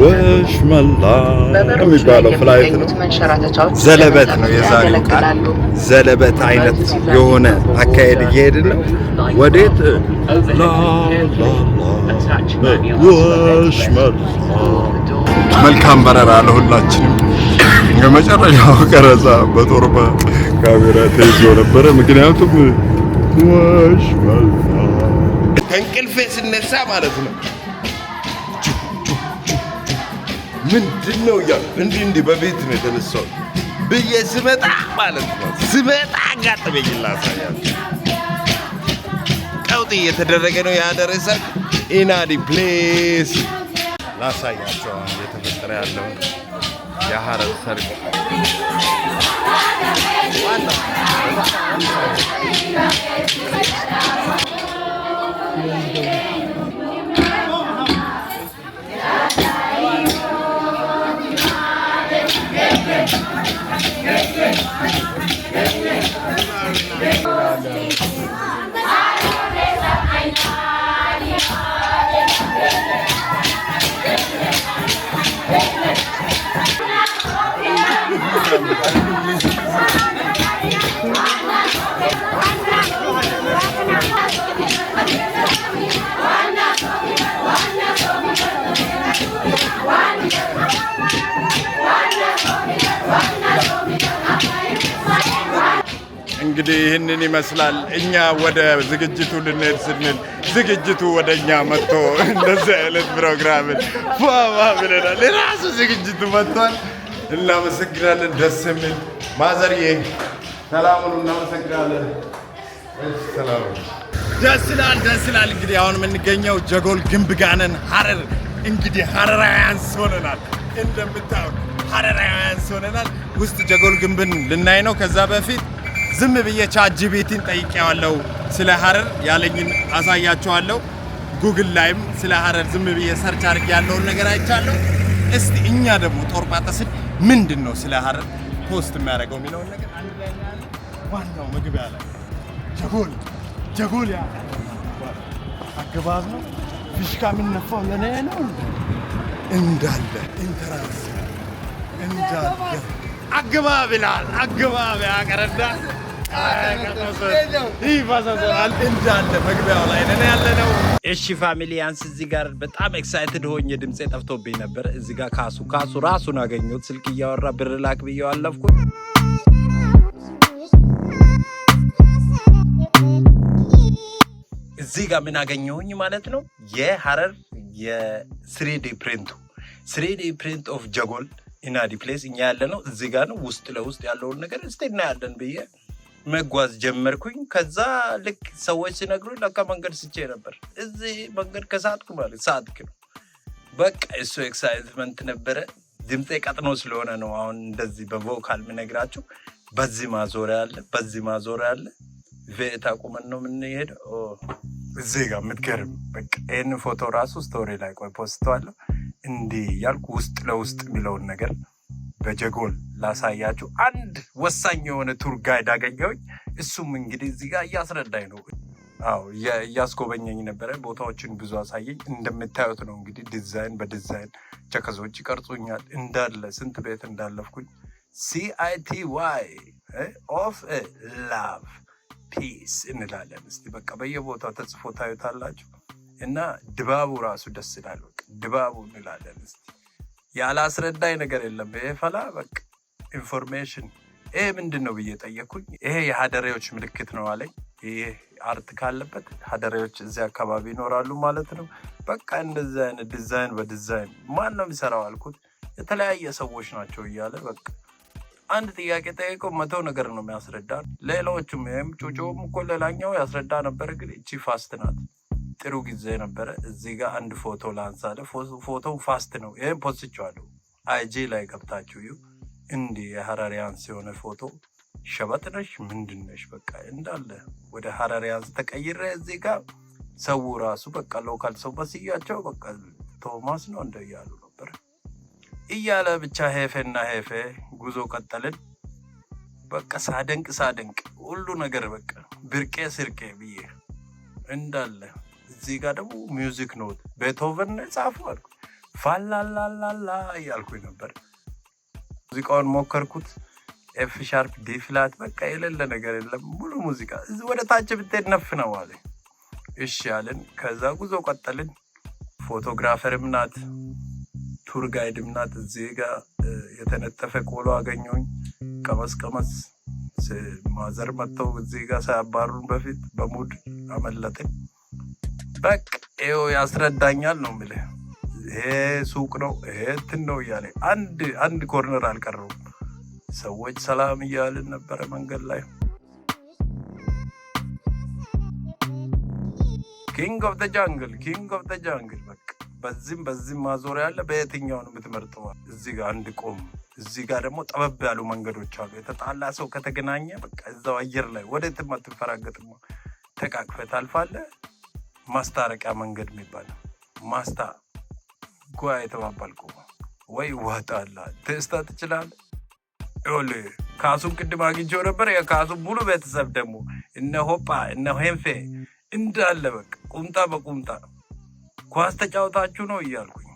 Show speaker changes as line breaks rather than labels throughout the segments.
ወሽመላ የሚባለው ፍላይት ነው። ዘለበት ነው የዛሬው ቃል። ዘለበት አይነት የሆነ አካሄድ እየሄድን ነው። ወዴት ወሽመላ። መልካም በረራ ለሁላችንም። የመጨረሻው ቀረጻ በጦርባ ካሜራ ተይዞ ነበረ። ምክንያቱም ወሽመላ ከእንቅልፌ ስነሳ ማለት ነው ምንድነው ያ እንዲህ በቤት ነው የተነሳው ብዬ ስመጣ ማለት ነው ስመጣ አጋጠመኝ። ላሳያችሁ ቀውጢ እየተደረገ ነው ያደረሰ ኢናዲ ፕሌስ ላሳያችሁ እየተፈጠረ ያለው የሐረር ሰርግ እንግዲህ ይህንን ይመስላል። እኛ ወደ ዝግጅቱ ልንሄድ ስንል ዝግጅቱ ወደኛ መጥቶ እንደዚህ አይነት ፕሮግራምን ፏማ ብለናል። የራሱ ዝግጅቱ መጥቷል። እናመሰግናለን። ደስ የሚል ማዘርዬ ሰላሙን እናመሰግናለን። ሰላም ደስ ይላል። እንግዲህ አሁን የምንገኘው ጀጎል ግንብ ጋር ነን። ሐረር እንግዲህ ሐረራውያን ሆነናል። እንደምታውቁ ሐረራውያን ሆነናል። ውስጥ ጀጎል ግንብን ልናይ ነው። ከዛ በፊት ዝም ብዬ ቻትጂፒቲን ጠይቄዋለሁ። ስለ ሐረር ያለኝን አሳያቸዋለሁ። ጉግል ላይም ስለ ሐረር ዝም ብዬ ሰርች አድርጌ ያለውን ነገር አይቻለሁ። እስቲ እኛ ደግሞ ጦርጳጠስን ምንድነው ስለ ሐረር ፖስት የሚያደርገው የሚለውን ነገር አንድ ላይ እናያለን። ዋናው መግቢያ ላይ ጀጎል ያ አገባብ ነው። ፊሽካ የሚነፋው ለኔ ነው እንዳለ ኢንተራንስ እንዳለ አገባብ ይላል። አገባብ ያቀረዳ እንዳለ መግቢያው ላይ ነን ያለነው። እሺ ፋሚሊያንስ እዚህ ጋር በጣም ኤክሳይትድ ሆኜ ድምጼ ጠፍቶብኝ ነበር። እዚህ ጋር ካሱ ራሱን አገኘሁት። ስልክ እያወራ ብር ላክ ብዬው አለፍኩት። እዚህ ጋር ምን አገኘሁኝ ማለት ነው የሐረር የ3D ፕሪንት ኦፍ ጀጎል ኢናዲ ፕሌስ እኛ ያለነው እዚህ ጋር ነው። ውስጥ ለውስጥ ያለውን ነገር እስቲ እናያለን ብዬ መጓዝ ጀመርኩኝ። ከዛ ልክ ሰዎች ሲነግሩኝ ለካ መንገድ ስቼ ነበር። እዚህ መንገድ ከሳትኩ ማለት ሳትክ ነው። በቃ እሱ ኤክሳይትመንት ነበረ። ድምጤ ቀጥኖ ስለሆነ ነው አሁን እንደዚህ በቮካል ምነግራችሁ። በዚህ ማዞሪያ አለ። ቬታ ቁመን ነው የምንሄደው። እዚህ ጋር የምትገርም በቃ ይህን ፎቶ ራሱ ስቶሪ ላይ ቆይ ፖስተዋለሁ። እንዲህ ያልኩ ውስጥ ለውስጥ የሚለውን ነገር በጀጎል ላሳያችሁ። አንድ ወሳኝ የሆነ ቱር ጋይድ አገኘሁኝ። እሱም እንግዲህ እዚህ ጋር እያስረዳኝ ነው። እያስጎበኘኝ ነበረ። ቦታዎችን ብዙ አሳየኝ። እንደምታዩት ነው እንግዲህ በዲዛይን ቸከሶች ይቀርጹኛል። እንዳለ ስንት ቤት እንዳለፍኩኝ CITY ኦፍ ላቭ ፒስ እንላለን። እስቲ በቃ በየቦታው ተጽፎ ታዩታላችሁ። እና ድባቡ ራሱ ደስ ይላል። በቃ ድባቡ እንላለን። እስቲ ያላስረዳኝ ነገር የለም። ይሄ ፈላ በቃ ኢንፎርሜሽን ይሄ ምንድን ነው ብዬ ጠየኩኝ። ይሄ የሀደሬዎች ምልክት ነው አለኝ። ይሄ አርት ካለበት ሀደሬዎች እዚህ አካባቢ ይኖራሉ ማለት ነው። በቃ እንደዚህ አይነት ዲዛይን በዲዛይን ማን ነው የሚሰራው አልኩት። የተለያየ ሰዎች ናቸው እያለ በቃ አንድ ጥያቄ ጠይቀው 100 ነገር ነው የሚያስረዳ። ሌሎቹም ይሄም ጩጮም እኮ ሌላኛው ያስረዳ ነበር። ግን እቺ ፋስት ናት። ጥሩ ጊዜ ነበረ። እዚህ ጋር አንድ ፎቶ ላንሳለ። ፎቶው ፋስት ነው። ይሄን ፖስቼዋለሁ። IG ላይ ገብታችሁ እዩ። እንዲህ የሐረሪያንስ የሆነ ፎቶ ሸበጥነሽ ምንድነሽ በቃ እንዳለ ወደ ሐረሪያንስ ተቀይረ። እዚህ ጋር ሰው ራሱ በቃ ሎካል ሰው በስያቸው በቃ ቶማስ ነው እንደያሉ ነበር እያለ ብቻ ሄፌና ሄፌ ጉዞ ቀጠልን። በቃ ሳደንቅ ሁሉ ነገር በቃ ብርቄ ስርቄ ብዬ እንዳለ። እዚህ ጋር ደግሞ ሚውዚክ ኖት ቤቶቨን ጻፉ አልኩ። ፋላላላላ እያልኩኝ ነበር። ሙዚቃውን ሞከርኩት። ኤፍ ሻርፕ፣ ዲ ፍላት፣ በቃ የሌለ ነገር የለም። ሙሉ ሙዚቃ ወደ ታች ብትሄድ ነፍ ነው አለ። እሺ አለን። ከዛ ጉዞ ቀጠልን። ፎቶግራፈርም ናት፣ ቱር ጋይድም ናት። እዚህ ጋር የተነጠፈ ቆሎ አገኘሁኝ። ቀመስ ቀመስ ማዘር መጥተው እዚህ ጋር ሳያባሩን በፊት በሙድ አመለጥን። በቃ ይኸው ያስረዳኛል ነው የምልህ። ይሄ ሱቅ ነው፣ ይሄ እንትን ነው እያለ አንድ ኮርነር አልቀረውም። ሰዎች ሰላም እያልን ነበረ መንገድ ላይ። ኪንግ ኦፍ ዘ ጃንግል፣ ኪንግ ኦፍ ዘ ጃንግል። በቃ በዚህም ማዞሪያ ያለ በየትኛው ነው የምትመርጠው? እዚህ ጋር አንድ ቆም፣ እዚህ ጋር ደግሞ ጠበብ ያሉ መንገዶች አሉ። የተጣላ ሰው ከተገናኘ በቃ እዛው አየር ላይ ወደትም አትፈራገጥም፣ ተቃቅፈህ ታልፋለህ። ማስታረቂያ መንገድ የሚባል ማስታ ጓ የተባባልኩ ወይ ዋጣላ ቴስታ ትችላለህ። ይኸውልህ ካሱን ቅድም አግኝቼው ነበር። የካሱን ሙሉ ቤተሰብ ደግሞ እነ ሆጳ እነ ሄንፌ እንዳለ በቃ ቁምጣ በቁምጣ ኳስ ተጫውታችሁ ነው እያልኩኝ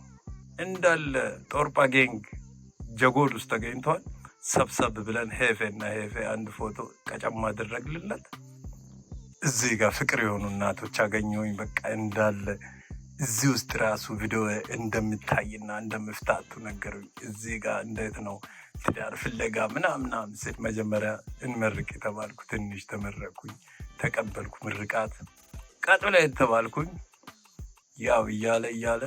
እንዳለ ጦርጳ ጌንግ ጀጎል ውስጥ ተገኝተዋል። ሰብሰብ ብለን ሄፌ አንድ ፎቶ ቀጨማ አደረግልለት። እዚህ ጋር ፍቅር የሆኑ እናቶች አገኘሁኝ። በቃ እንዳለ እዚህ ውስጥ ራሱ ቪዲዮ እንደምታይና እንደምፍታቱ ነገሩኝ። እዚህ ጋር እንዴት ነው ትዳር ፍለጋ ምናምናም ስል መጀመሪያ እንመርቅ የተባልኩ ትንሽ ተመረቅኩኝ፣ ተቀበልኩ ምርቃት። ቀጥ ላይ የተባልኩኝ ያው እያለ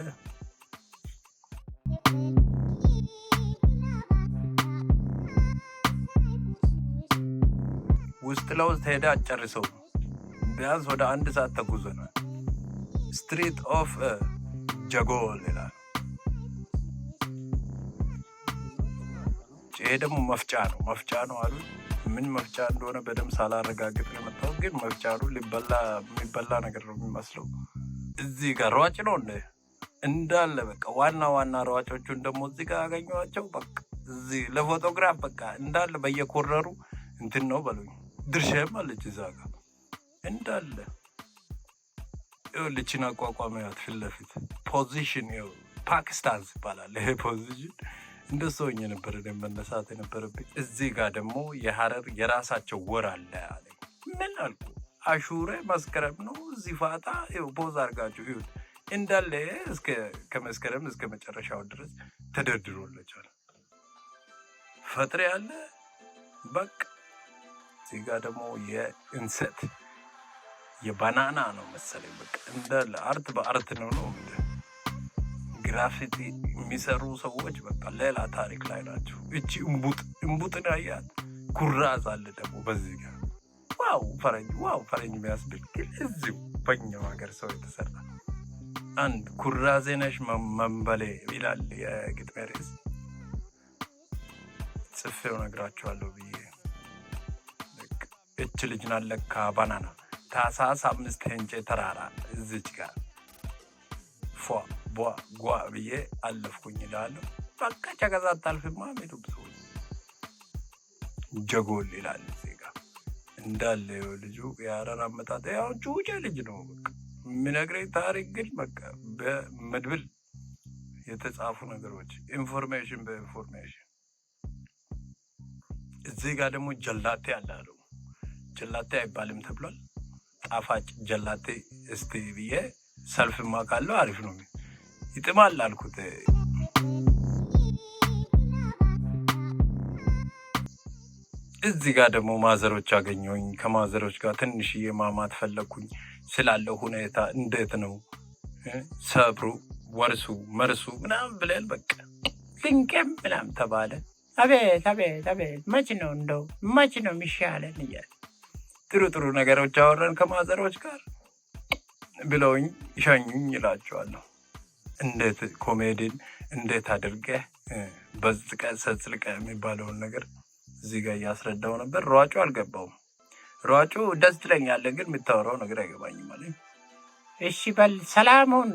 ውስጥ ለውስጥ ሄደ አጨርሰው ቢያንስ ወደ 1 ሰዓት ተጉዘናል። ስትሪት ኦፍ ጀጎል ይላል። ይሄ ደግሞ መፍጫ ነው አሉ። ምን መፍጫ እንደሆነ በደንብ ሳላረጋግጥ ነው የመጣሁት፣ ግን መፍጫ ነው። የሚበላ ነገር ነው የሚመስለው። እዚህ ጋር ሯጭ ነው እንዳለ በቃ ዋና ሯጮቹን ደግሞ እዚህ ጋር ያገኘኋቸው። በቃ እዚህ ለፎቶግራፍ በቃ እንዳለ በየኮረሩ እንትን ነው በሉኝ። ድርሻም አለች እዛ ጋር እንዳለ ልችን አቋቋሚያት ፊት ለፊት ፖዚሽን ፓኪስታን ይባላል ይሄ ፖዚሽን። እንደሱ ሆኜ ነበር መነሳት የነበረብኝ። እዚህ ጋር ደግሞ የሀረር የራሳቸው ወር አለ አለኝ። ምን አልኩ? አሹሬ መስከረም ነው። እዚህ ፋታ ፖዝ አድርጋችሁ ይሁት እንዳለ ከመስከረም እስከ መጨረሻው ድረስ ተደርድሮለቻል። ፈጥሬ አለ በቃ። እዚህ ጋር ደግሞ የእንሰት የባናና ነው መሰለኝ። በቃ እንዳለ አርት በአርት ነው ግራፊቲ የሚሰሩ ሰዎች በቃ ሌላ ታሪክ ላይ ናቸው። እቺ እምቡጥን ያያት ኩራዝ አለ ደግሞ በዚህ ጋር ዋው ፈረንጅ የሚያስብል ግን እዚሁ በኛው ሀገር ሰው የተሰራ አንድ ኩራዜ ነሽ መንበሌ ይላል የግጥሜ ርዕስ። ጽፌው ነግራችኋለሁ ብዬ እች ልጅ ናት ለካ ባናና ታህሳስ 5 ሄንጬ ተራራ እዚች ጋር ፏ ጓ ብዬ አለፍኩኝ ይላለሁ። በቃ ጨገዛ አታልፍማ ሜዱ ብዙ ጀጎል ይላል እዚህ ጋር እንዳለ ልጁ የሀረር አመጣጥ ያው ጩጬ ልጅ ነው። በቃ የሚነግረኝ ታሪክ ግን በቃ በመድብል የተጻፉ ነገሮች ኢንፎርሜሽን በኢንፎርሜሽን። እዚህ ጋር ደግሞ ጀላቴ አላሉ። ጀላቴ አይባልም ተብሏል። ጣፋጭ ጀላቴ እስቲ ብዬ ሰልፍማ ካለው አሪፍ ነው ይጥማል አልኩት። እዚህ ጋር ደግሞ ማዘሮች አገኘሁኝ። ከማዘሮች ጋር ትንሽዬ ማማት ፈለግኩኝ። ስላለው ሁኔታ እንዴት ነው ሰብሩ ወርሱ መርሱ ምናምን ብለን በቃ ድንቄም ምናምን ተባለ። አቤት መች ነው የሚሻለን እያለ ጥሩ ነገሮች አወራን ከማዘሮች ጋር ብለውኝ ሸኙኝ ይላቸዋለሁ። እንዴት ኮሜዲን እንዴት አድርገህ በዝቀህ ሰጽልቀህ የሚባለውን ነገር እዚህ ጋር እያስረዳው ነበር። ሯጩ አልገባውም። ሯጩ ደስ ትለኛለህ ግን የምታወራው ነገር አይገባኝም አለኝ። እሺ በል ሰላሙን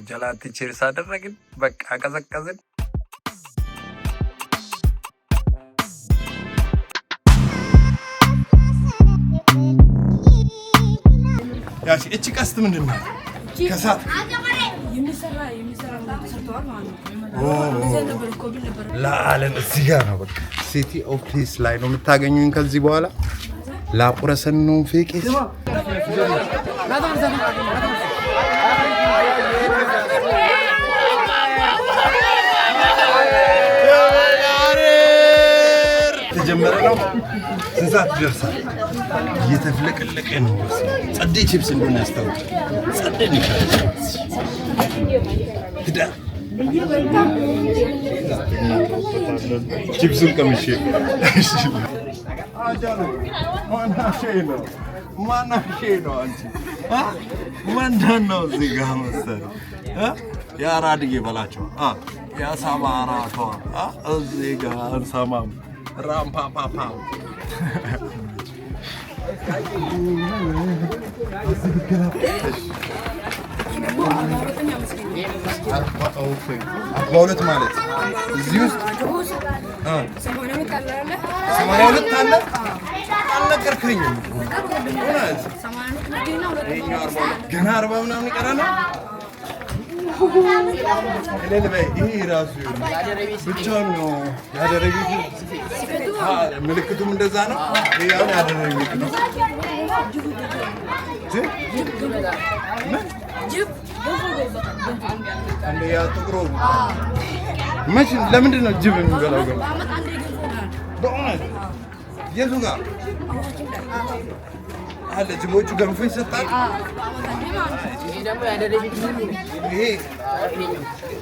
ጀላቲ ቼርስ አደረግን። በቃ ቀዘቀዝን። ጋሽ እቺ ቀስት ምንድን ነው? ከሳት
የሚሰራ ተሰርተዋል ማለት ነው።
ለዓለም እዚህ ጋር ነው በቃ ሲቲ ኦፍ ፒስ ላይ ነው የምታገኙኝ። ከዚህ በኋላ ላቁረሰን ነው ፌቄስ ተጀመረ ነው። ስንት ሰዓት ይደርሳል? እየተፍለቀለቀ ነው። ጸዴ ቺፕስ እንደሆነ ያስታውቃል። ጸዴ ነው ቺፕሱን ቀምሼ ማናሼ ነው አንቺ ወንድን ነው እዚህ ጋር መሰለኝ የአራድዬ በላቸው የአሳማ አራቷ እዚህ ጋር አንሰማም ራምፓፓፓ በሁለት ማለት እዚህ ውስጥ 82 አለ አልነገርከኝም። ገና 40 ምናምን ይቀራል። ይሄ ራሱ ብቻውን ነው ያደረ ቤት ምልክቱም እንደዛ ነው። ያው ያደረ ቤት ነው። አንዴ ያ ጥቁሩ መቼ ለምንድን ነው ጅብ የሚበላው? ገና በእውነት የቱ ጋር አለ? ጅቦቹ ገንፎ ይሰጣል።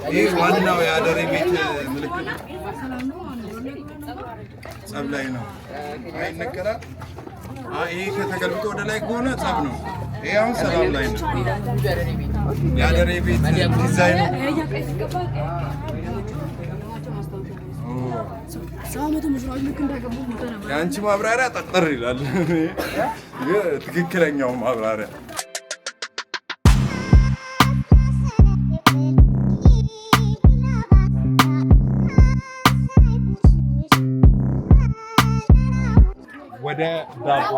ይሄ ዋናው የአደሬ ቤት ምልክት ጸብ ላይ ነው አይነገራል። ይሄ ከተገልብጦ ወደ ላይ ከሆነ ጸብ ነው። ይሄ አሁን ሰላም ላይ ነው። የአደሬ ቤት ዲዛይኑ የአንቺ ማብራሪያ ጠጠር ይላል። ትክክለኛው ማብራሪያ ወደ ዳቦ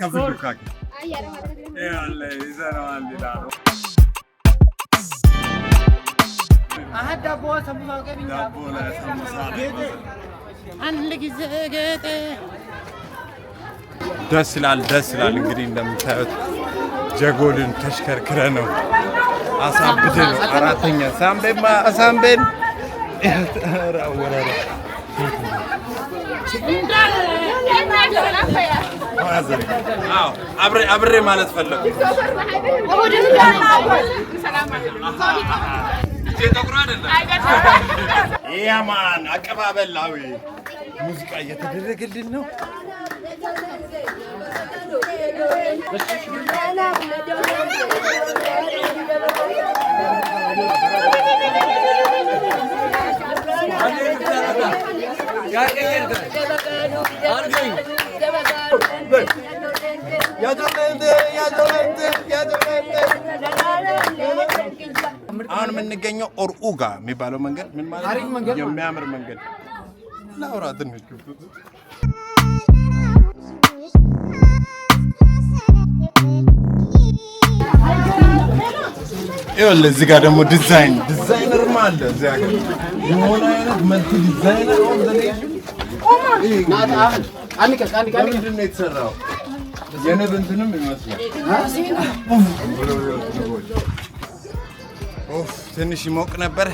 ከፍሉካክ ያለ ይዘናል ዳቦ ዳቦ ለሰሙሳ አንድ ጊዜ ጌጤ ደስ ይላል። እንግዲህ እንደምታዩት ጀጎልን ተሽከርክረ ነው አሳብደ ነው። አራተኛ ሳምቤማ አሳምቤን ወራራ አብሬ ማለት ፈለጉ። ያማን አቀባበላዊ ሙዚቃ እየተደረገልን ነው። አሁን የምንገኘው ኦርኡጋ የሚባለው መንገድ ምን ማለት ነው? የሚያምር መንገድ ላውራ ትንሽ ይኸውልህ እዚህ ጋር ደግሞ ዲዛይነርማ አለ። እዚህ ጋር የሆነ አይነት መልክ ዲዛይነር ምንድን ነው የተሰራው? የንብ እንትንም ይመስላል። ትንሽ ይሞቅ ነበር።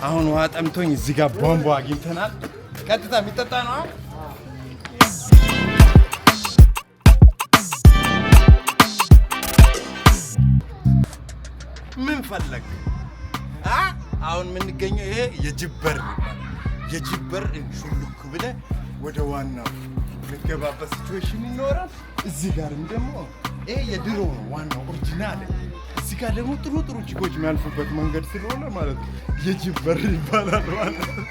አሁን ውሃ ጠምቶኝ እዚህ ጋር ቧንቧ አግኝተናል። ቀጥታ የሚጠጣ ነው። ምን ፈለግ? አሁን የምንገኘው ይሄ የጅበር ሹልክ ብለህ ወደ ዋናው የምትገባበት ሲቹዌሽን ይኖራል። እዚህ ጋርም ደግሞ ይሄ የድሮ ነው ዋናው ኦሪጂናል። እዚህ ጋር ደግሞ ጥሩ ቺኮች የሚያልፉበት መንገድ ስለሆነ ማለት ነው የጅበር ይባላል ማለት ነው።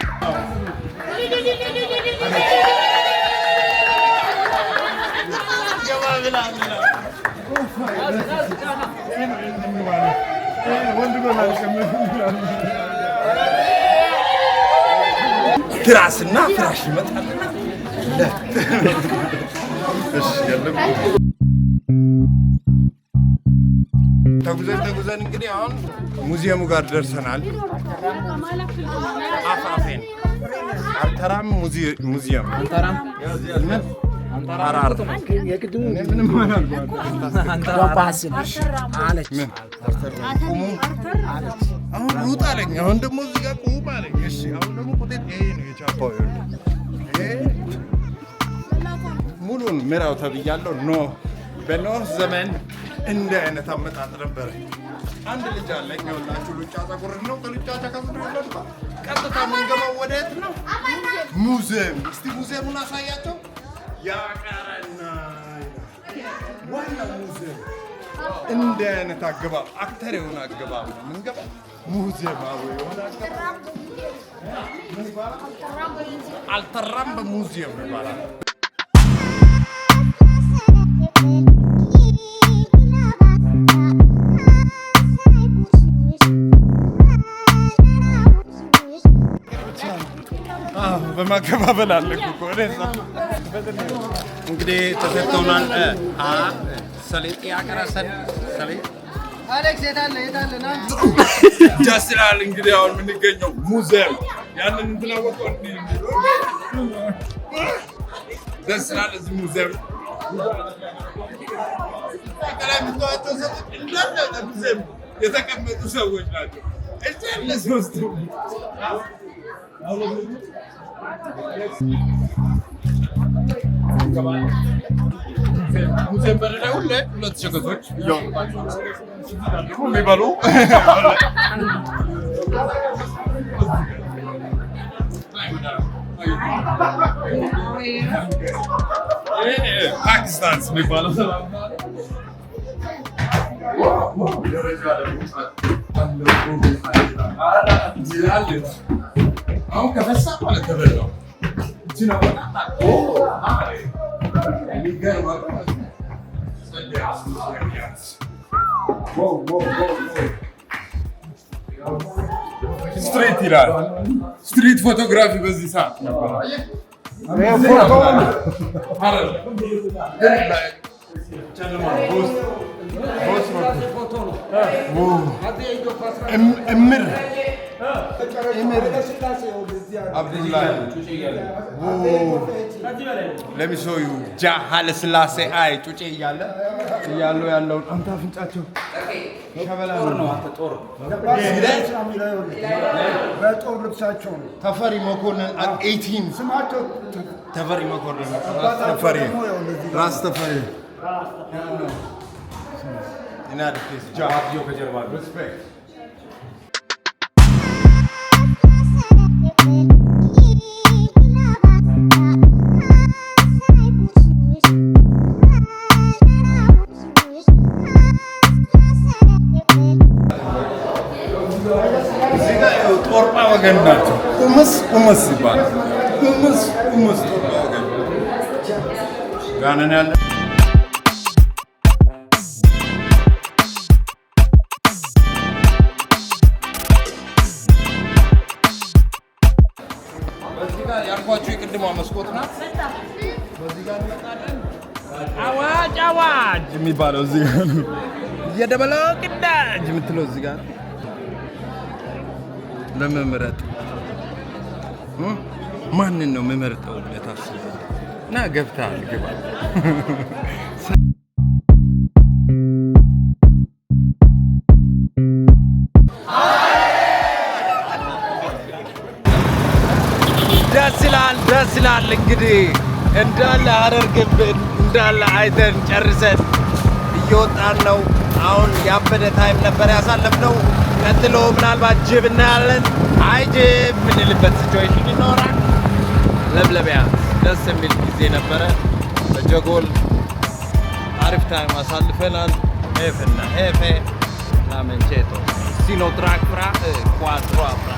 ትራስና ፍራሽ ይመጣል። እሺ ያለም ተጉዘን እንግዲህ አሁን ሙዚየሙ ጋር ደርሰናል። አፋፌን አልተራም ሙዚየም አንተራም አንተራር ምንም ማለት አለች ቁሙ አለች። አሁን ሩጥ አለኝ። አሁን ደግሞ እዚህ ጋር ቁሙ አለኝ። እሺ አሁን ደግሞ ቁጤት ይሄ ነው የቻፓው ሙሉን ምራው ተብያለሁ። በኖህ ዘመን እንደ አይነት አመጣጥ ነበረ። አንድ ልጅ አለኝ። ይኸውላችሁ ሉጫ ፀጉር ነው። ከሉጫ ተከፍሎ ይወጣ። ቀጥታ የምንገባው ወዴት ነው? ሙዚየም። እስቲ ሙዚየሙን አሳያቸው። ያቀረና ዋና ሙዚየም እንደ አይነት አገባብ አክተር የሆነ አገባብ ነው የምንገባው። ሙዚየማዊ የሆነ አገባብ ምን ይባላል? አልተራም በሙዚየም ይባላል። በማከባበል አለ እኮ እንግዲህ ተሰጥቶናል። ሰሌጥ ያቀራሰን ሰሌጥ አሌክስ የታለ ደስ ይላል። እንግዲህ አሁን የምንገኘው ሙዚየም ያንን እንትናወቀው ደስ ይላል። እዚህ ሙዚየም ከላይ የምታዋቸው ሰዎች እንዳለ ሙዚየም የተቀመጡ ሰዎች ናቸው። እዚህ ያለ ሶስቱ ሙዚየም በር ላይ ሁሌ ሁለት ሸቀጦች የሚበሉ ፓኪስታን የሚባለው አሁን ከፈሳ ማለት ተበላው ስትሪት ይላል። ስትሪት ፎቶግራፊ በዚህ ሰዓት እምር አብዱላሂ ለሚሶዩ ጃ ሀለ ስላሴ አይ ጩጬ እያሉ ያለውን አንተ አፍንጫቸው ሸበላ ነው። በጦር ልብሳቸው ነው። ተፈሪ መኮንን 18 ስማቸው ተፈሪ መኮንን ተፈሪ ራስ ተፈሪ እና ዲስ ጃ አብዮ ከጀርባ ሪስፔክት ጦርጳ ወገን ናቸው። ኡምስ ይባላል። ኡምስ ጦርጳ ወገን ጋነን ያለ በዚህ ጋር ያልኳችሁ የቅድሟ መስኮት ናት። በዚህ ጋር እንመጣለን። አዋጅ የሚባለው እዚህ ጋር ነው። እየደበለው ቅዳጅ የምትለው እዚህ ጋር ነው። ለመምረጥ ማንን ነው መመርጠው ለታስበው እና ገብተሃል ግባ። ደስ ይላል። እንግዲህ እንዳለ ሀረር ግንብ እንዳለ አይተን ጨርሰን እየወጣን ነው። አሁን ያበደ ታይም ነበር ያሳለፍነው። ቀጥሎ ምናልባት ጅብ እናያለን። አይ ጅብ ምንልበት ሲቹዌሽን ይኖራል። ለብለቢያ ደስ የሚል ጊዜ ነበረ። በጀጎል አሪፍ ታይም አሳልፈናል። ኤፍና ኤፌ ላመንቼቶ ሲኖትራክ ፍራ ኳትሮ ፍራ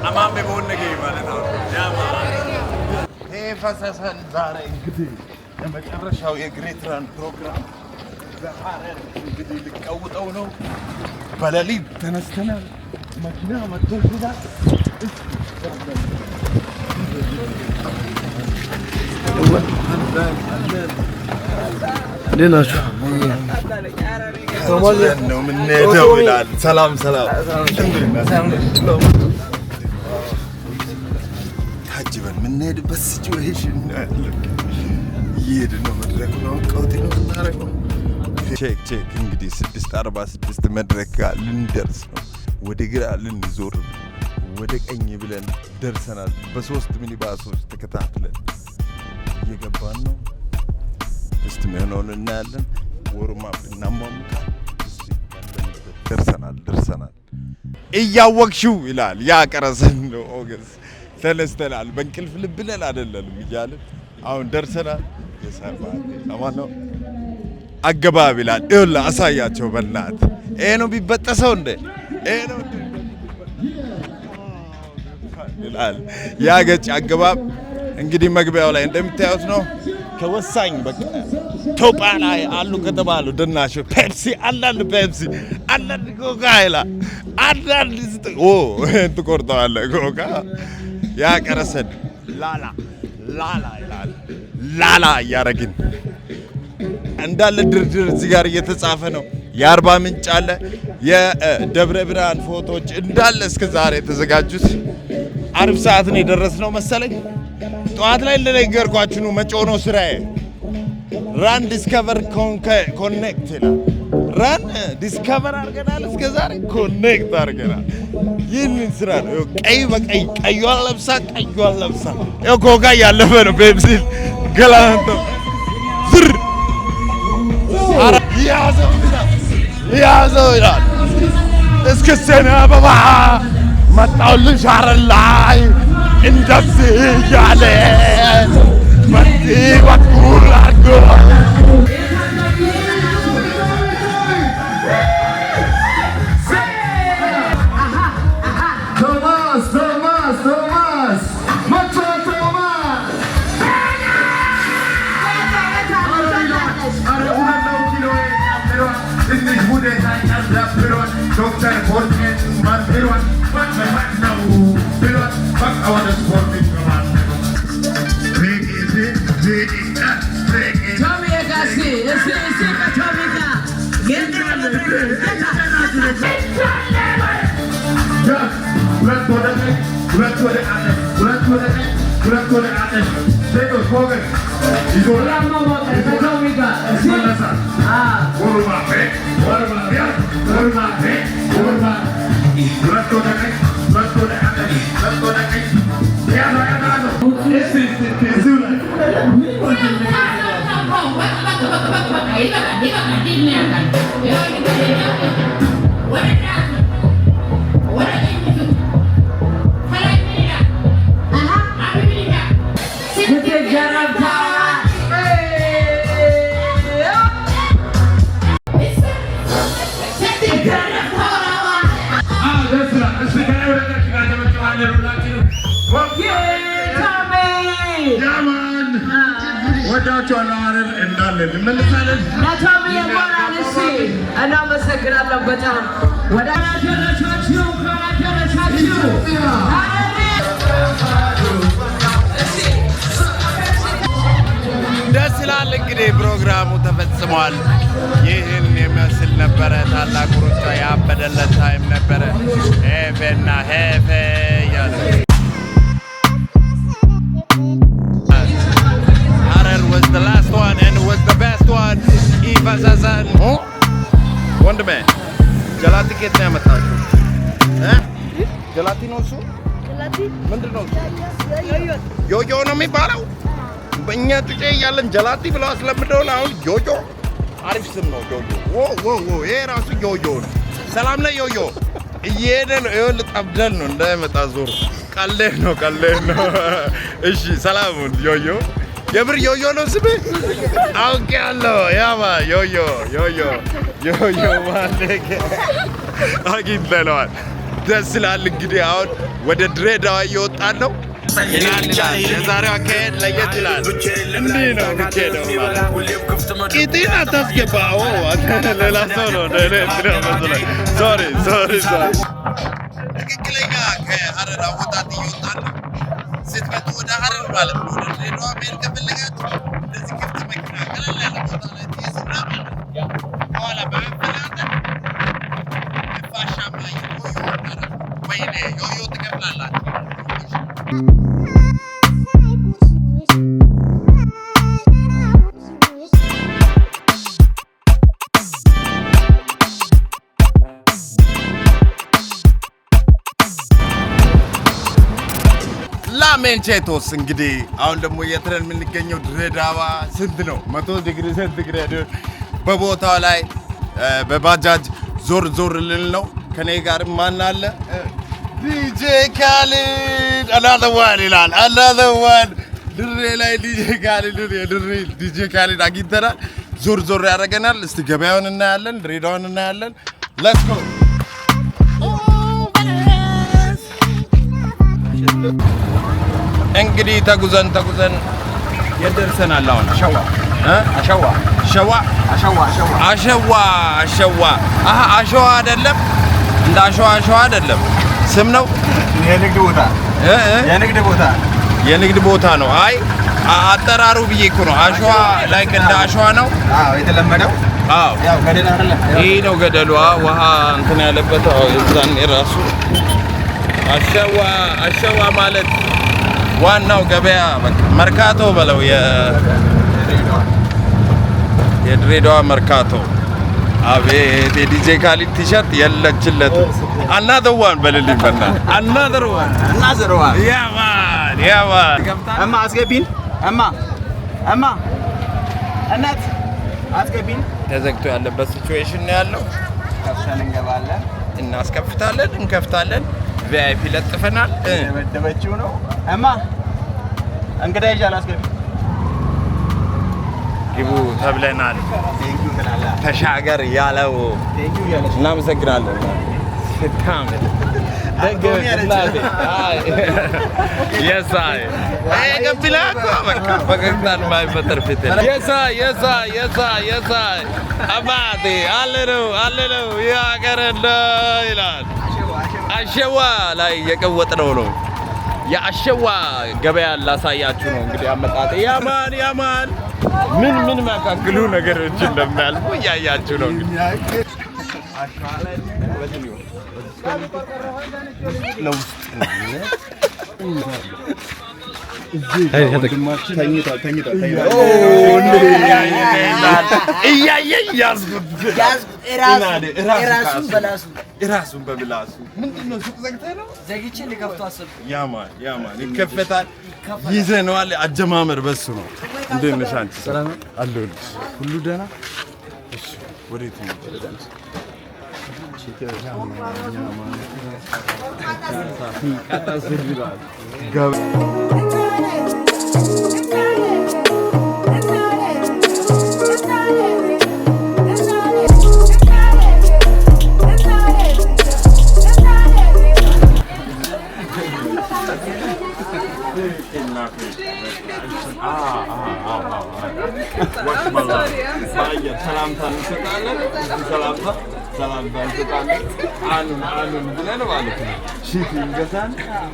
አማም በቦን ነገ ማለት ነው ያማ ፈሰሰን ዛሬ እንግዲህ ለመጨረሻው የግሬት ራን ፕሮግራም በሐረር እንግዲህ ልቀውጠው ነው። በሌሊት ተነስተናል። መኪና መጥቶልናል።
እንዴት ናችሁ?
ነው የምንሄደው ይላል። ሰላም ሰላም። ታጅበን የምንሄድበት ሲቹዌሽን እየሄድን ነው። መድረክ ነው ቀውጢ ነው የምናደርገው። ቼክ ቼክ እንግዲህ 646 መድረክ ጋር ልንደርስ ነው። ወደ ግራ ልንዞር ወደ ቀኝ ብለን ደርሰናል። በ3 ሚኒባሶች ተከታትለን እየገባን ነው። እስቲ ምን እናያለን። ወርማ እናሟሙቃል። ደርሰናል። እያወቅሽው ይላል ያቀረሰን ነው። ኦገስ ተነስተናል። በእንቅልፍ ልብ ብለን አይደለንም እያልን አሁን ደርሰናል። የሰማን ነው አገባብ ይላል። ይኸውልህ አሳያቸው በእናት ይሄ ነው ቢበጠሰው እንደ ይሄ ነው ይላል ያገጭ አገባብ። እንግዲህ መግቢያው ላይ እንደምታዩት ነው። ከወሳኝ በቃ ኢትዮጵያ ላይ አሉ ከተባሉ ደናሽ ፔፕሲ አንዳንድ ኮካ ይላል። አንዳንድ ትቆርጠዋለህ ኮካ ያቀረሰን ላላ ይላል። ላላ እያደረግን እንዳለ ድርድር እዚህ ጋር እየተጻፈ ነው። የአርባ ምንጭ አለ፣ የደብረ ብርሃን ፎቶዎች እንዳለ እስከ ዛሬ የተዘጋጁት። አርብ ሰዓት ነው የደረስነው መሰለኝ። ጠዋት ላይ እንደነገርኳችሁ ነው መጮህ ነው ስራዬ። ራን ዲስከቨር ኮኔክት ይላል። ራን ዲስከቨር አድርገናል፣ እስከ ዛሬ ኮኔክት አድርገናል። ይህንን ስራ ነው ቀይ በቀይ ቀዩን ለብሳ ይኸው ኮካ እያለፈ ነው። ቤንዚን ገላንቶ ዝር ያዘው ይላል። እስከ ሰኔ አበባ መጣሁልሽ ሐረር ላይ እንደዚህ እያለ በዚህ በኩል አድርጎ Dokter Fortnite man Peruan man now Peruan fuck I want to support me man break it Tommy Agassi ese Tommy ga get ወዳቸዋለሁ ሐረር እንዳለን እንመለሳለን። ለታም የሞራል እሺ እናመሰግናለን በጣም ወዳጆቻችሁ ደስ ይላል። እንግዲህ
እንግዲህ ፕሮግራሙ ተፈጽሟል። ይህን የሚመስል ነበረ። ታላቁ ሩጫ ያበደለት ታይም ነበረ። ሄፌና ሄፌ እያለ ሀረር was the last one and was the best one. ኢፋሳሳን ወንድሜ ጀላቲ ከየት ነው ያመጣችው? ጀላቲ ነው እሱ? ምንድን ነው ዮዮ ነው የሚባለው? በእኛ ጩጬ እያለን ጀላቲ ብለው አስለምደውን አሁን ዮዮ አሪፍ ስም ነው። ዮዮ ይሄ ራሱ ዮዮ ነው። ሰላም ላይ ዮዮ እየሄደ ነው። ይኸውልህ ጠብደን ነው እንዳይመጣ ዞር። ቀልድ ነው። እሺ ሰላሙን ዮዮ የምር ዮዮ ነው ስምህ? አውቄያለሁ። ያማ ዮዮ ማለት አግኝተነዋል። ደስ ይላል። እንግዲህ አሁን ወደ ድሬዳዋ እየወጣን ነው። የዛሬው አካሄድ ለየት ይላል። እንዲህ ነው የሚካሄደው ማለት ቂጤን አታስገባ። ሌላ ሰው ነው። ሶሪ ትክክለኛ ከሀረር አወጣጥ እየወጣን ነው። ስትመጡ ወደ ሀረር ማለት ነው። ወደ ድሬዳዋ መሄድ ከፈለጋችሁ እንደዚህ ክፍት መኪና ቀለል ያለ ቦታ ላይ ትይዝና በኋላ በመፈናጠር ነፋሻማ ወይኔ ዮዮ ትከፍላላችሁ። ላሜንቼቶስ እንግዲህ አሁን ደግሞ የትረን የምንገኘው ድሬዳዋ ስንት ነው? 100 ዲግሪ ሴንቲግሬድ በቦታው ላይ በባጃጅ ዞር ልል ነው። ከኔ ጋር ማን አለ? ዲጄ ካሊድ another one ይላል። another one ድሬ ላይ ዲጄ ካሊድ የድሬ ዲጄ ካሊድ አግኝተናል። ዞር ያደርገናል። እስቲ ገበያውን እናያለን፣ ድሬዳዋን እናያለን። ሌትስ ጎ እንግዲህ ተጉዘን የደርሰናል። አሁን አሸዋ አይደለም፣ እንደ አሸዋ አይደለም። ስም ነው። የንግድ ቦታ ነው። አይ አጠራሩ ብዬ እኮ ነው። አሸዋ ላይ እንደ አሸዋ ነው። አዎ የተለመደው። አዎ ያው ገደል አይደለም። ይሄ ነው ገደሉ። ውሃ እንትን ያለበት እዛን የራሱ አሸዋ ማለት ዋናው ገበያ በቃ መርካቶ በለው የድሬዳዋ መርካቶ። አቤት የዲጄ ካሊድ ቲሸርት የለችለት። another one በልልኝ በና another one ያማን እማ አስገቢን እማ እናት አስገቢን። ተዘግቶ ያለበት ሲቹዌሽን ነው ያለው። ከፍተን እንገባለን፣ እናስከፍታለን፣ እንከፍታለን። ቪአይፒ ለጥፈናል። ደበደበችው ነው እማ እንግዳ ይዣል አስገቢ ግቡ ተብለናል። ተሻገር ያለው እናመሰግናለን። ስታም ደግላቴ የሳይ ገቢላኮ በቃ በገግታል ማይፈጠር ፊት የሳይ አባቴ አለነው ያገረለ ይላል። አሸዋ ላይ የቀወጥነው ነው። የአሸዋ ገበያ ላሳያችሁ ነው እንግዲህ አመጣጤ። ያማን ምን የሚያካክሉ ነገሮች እንደሚያልፉ እያያችሁ ነው እንግዲህ። አሸዋ ላይ ራሱን በብላሱ ምንድነው? ሱቅ ዘግተህ ነው? ዘግቼ ልከፍተው አሰብኩ። ያማን ይከፈታል። ይዘነዋል። አጀማመር በሱ ነው። እንዴት ነሽ አንቺ? ሰላም አለሁልሽ። ሁሉ ደህና? እሺ ወዴት ነው? ሰላምታ እንሰጣለን። ሰላምታ ሰላም ባልተጣለ አኑን ብለን ማለት ነው። ሺቲ እንገዛን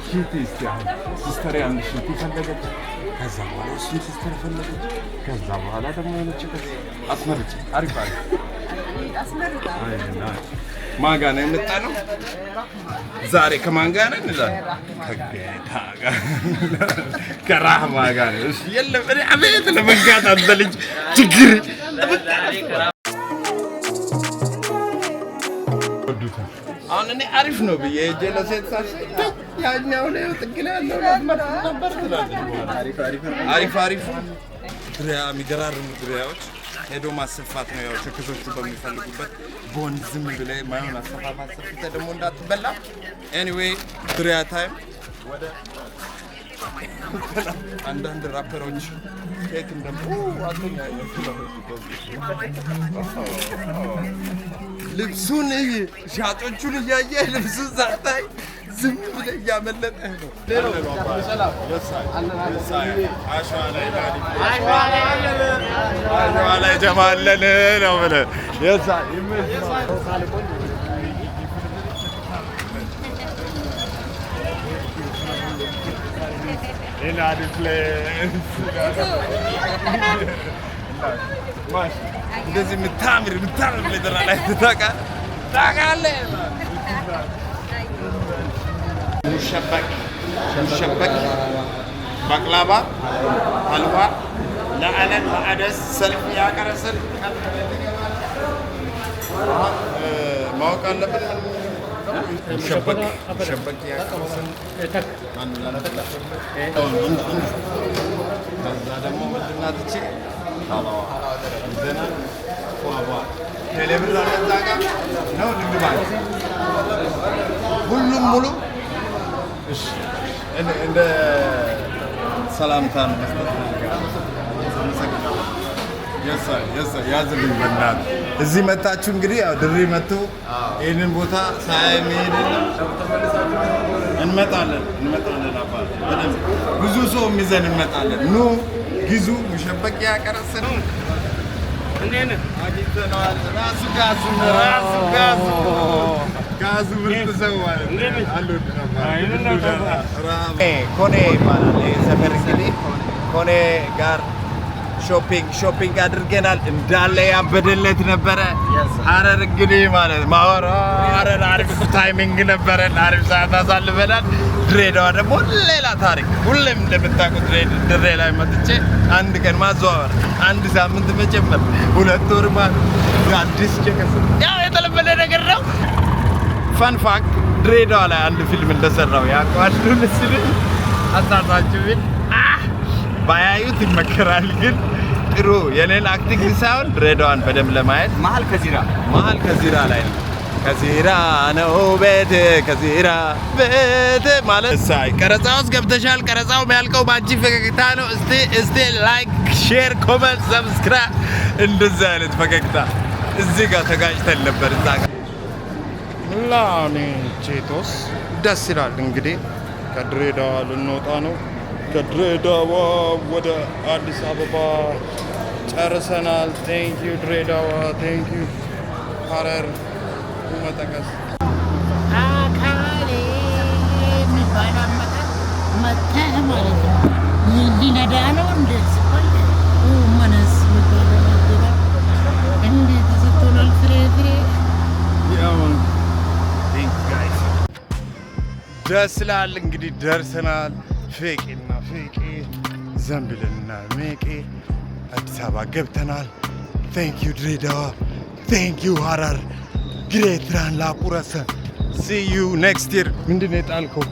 ሺቲ እስቲ አሁን ሲስተር አንድ ሺቲ ፈለገች። ከዛ በኋላ ሲስተር ፈለገች። ከዛ በኋላ ደግሞ የሆነች አስመርጭ አሪፍ አስመርጭ ማን ጋር ነው የመጣነው? ዛሬ ከማን ጋር ነን? ከጌታ ጋር ከራህማ ጋር ነው። እሺ የለም እኔ አቤት ለመንጋት አንተ ልጅ ችግር አሁን እኔ አሪፍ ነው ብዬ ሄጄ ለሴት ሳስብ ያኛው ላይ ጥግና ያለው ነበር ትላለች። አሪፍ ድሪያ የሚገራርሙ ድሪያዎች ሄዶ ማሰፋት ነው። ያው ሸክሶቹ በሚፈልጉበት ቦንድ ዝም ብለህ ማይሆን አሰፋፋት ሰፍተህ ደግሞ እንዳትበላ። ኤኒዌይ ድሪያ ታይም ወደ አንዳንድ ራፐሮች ኬክ እንደሞ አጥኛ ልብሱን ሻጮቹን እያየህ ልብሱን ሳታይ ዝም ብለህ እያመለጠህ ነው። አሸዋ ላይ ጀማለን ነው ብለህ እንደዚህ የምታምር ምድር ላይ ታውቃለህ። ሙሸበክ ባቅላባ ሀልዋ ለአለት ለአደስ ሰልፍ ያቀረስን ማወቅ አለብን። ሙሸበክ ያቀረስን ከዛ ደግሞ ምንድናትቼ ዘና ቴሌብር አለዛ ጋር ነው ንግድ ባንክ ሁሉም ሙሉ እንደ ሰላምታ ነው መስጠት ያዝልኝ በእናትህ። እዚህ መታችሁ እንግዲህ ያው ድሬ መጥቶ ይህንን ቦታ ሳያይ መሄድ የለም። እንመጣለን አባት በደንብ ብዙ ሰው ይዘን እንመጣለን። ኑ ግዙ። ሙሸበቅ ያቀረስ ነው አግኝተነዋል። ራሱ ጋዙ ምርጥ ሰው ማለት ኮኔ ይባላል ሰፈር እንግዲህ ኮኔ ጋር ሾፒንግ አድርገናል። እንዳለ ያበደለት ነበረ። ሀረር እንግዲህ ማለት ሀረር አሪፍ ታይሚንግ ነበረ። አሪፍ ሰዓት አሳልፈናል። ድሬዳዋ ደግሞ ሌላ ታሪክ። ሁሌም እንደምታውቁት ድሬ ላይ መጥቼ አንድ ቀን ማዘዋወር፣ አንድ ሳምንት መጨመር፣ 2 ወር አዲስ ቸከስ ያው የተለመደ ነገር ነው። ፈን ፋክት ድሬዳዋ ላይ አንድ ፊልም እንደሰራው ያውቃሉ። ልስል አሳሳችሁ ቢል ባያዩት ይመከራል። ግን ጥሩ የኔን አክቲንግ ሳይሆን ድሬዳዋን በደንብ ለማየት መሀል ከዚራ ላይ ነው። ከዚራ ነው ቤት ማለት ሳይ ቀረጻ ውስጥ ገብተሻል። ቀረጻው የሚያልቀው ባንቺ ፈገግታ ነው። እስቲ ላይክ፣ ሼር፣ ኮመንት፣ ሰብስክራይብ እንደዚህ አይነት ፈገግታ እዚህ ጋር ተጋጭተን ነበር። እዛ ላኔ ቼቶስ ደስ ይላል። እንግዲህ ከድሬዳዋ ልንወጣ ነው። ከድሬዳዋ ወደ አዲስ አበባ ጨርሰናል። ቴንኪዩ ድሬዳዋ፣ ቴንኪዩ ሀረር መጠቀስ
አካሌ የሚባል መተህ ማለት ነው። ሊነዳ ነው እንደዚህ መነስ የሚባለው ነገር እንዴት ተሰጥቶናል። ፍሬ
ደስ ይላል። እንግዲህ ደርሰናል። ፌቄና ፌቄ ዘንብልና ሜቄ አዲስ አበባ ገብተናል። ቴንኪዩ ድሬዳዋ፣ ቴንኪዩ ሀረር። ግሬት ራን ላቁረሰ ሲ ዩ ኔክስት ይር። ምንድን ነው የጣልከው?